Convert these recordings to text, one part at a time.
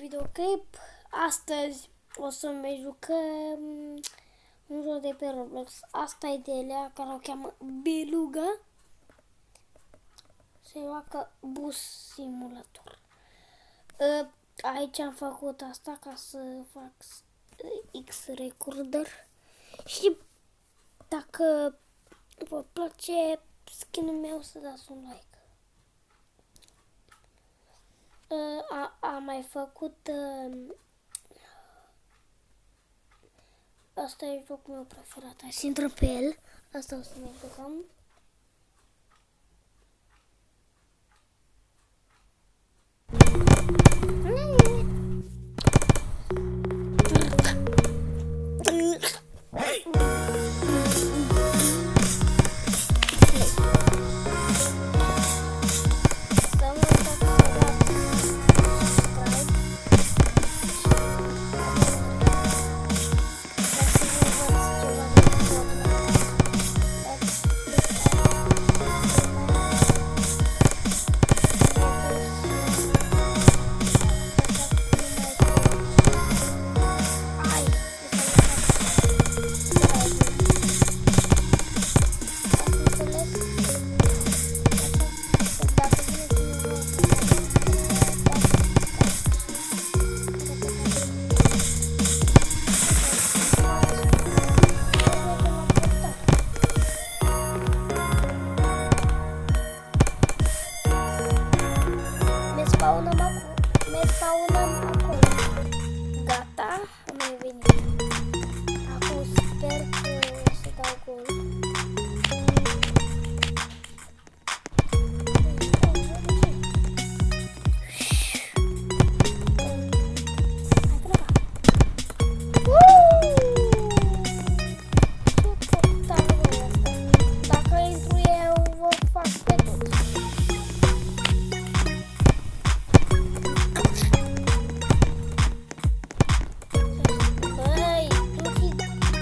videoclip. Astăzi o să mai jucăm un joc de pe Roblox. Asta e de elea care o cheamă Beluga. Se joacă Bus Simulator. Aici am făcut asta ca să fac X-Recorder. Și dacă vă place skin-ul meu, să dați un like. Am mai făcut asta e jocul meu preferat. Hai să intră pe el. Asta o să ne jucăm. Gata, am revenit. Acum sper că o să dau gol. Dacă intru eu, vă fac pe toți.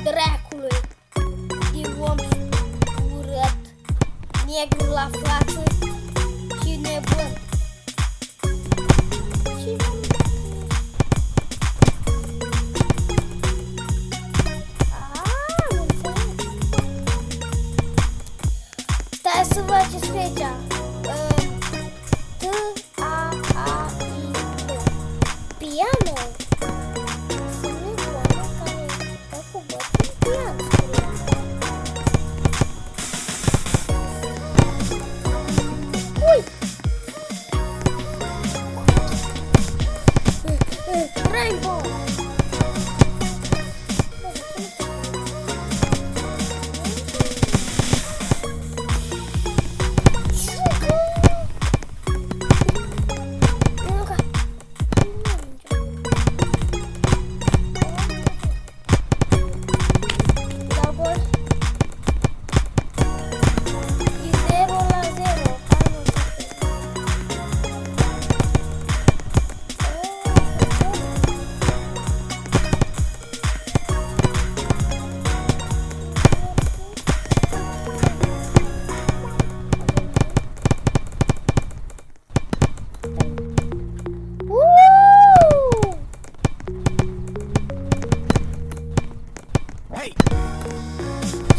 Dracului, din om urât, negru la față și nebun. Stai să văd ce scrie T-A-A-I-L Piano. Rainbow.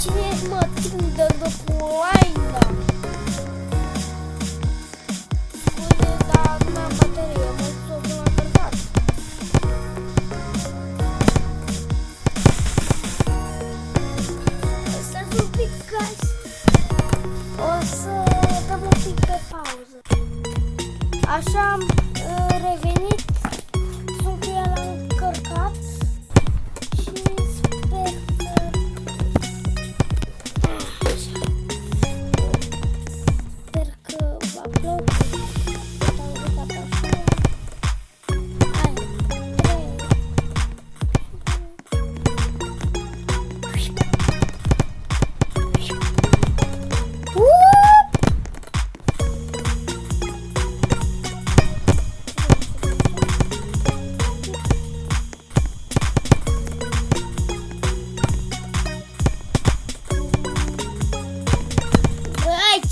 Cine ești, mă, tindă de pulaina? Scuze, dar nu am baterie, mă duc să mă încărcat. Stați un pic, guys. O să dăm un pic pe pauză. Așa am revenit. Sunt cu el încărcat. Și sper că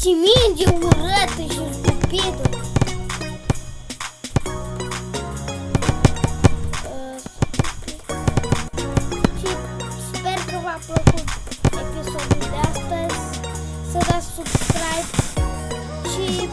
ce minge urâtă și stupidă. episodul de astăzi, să dați subscribe și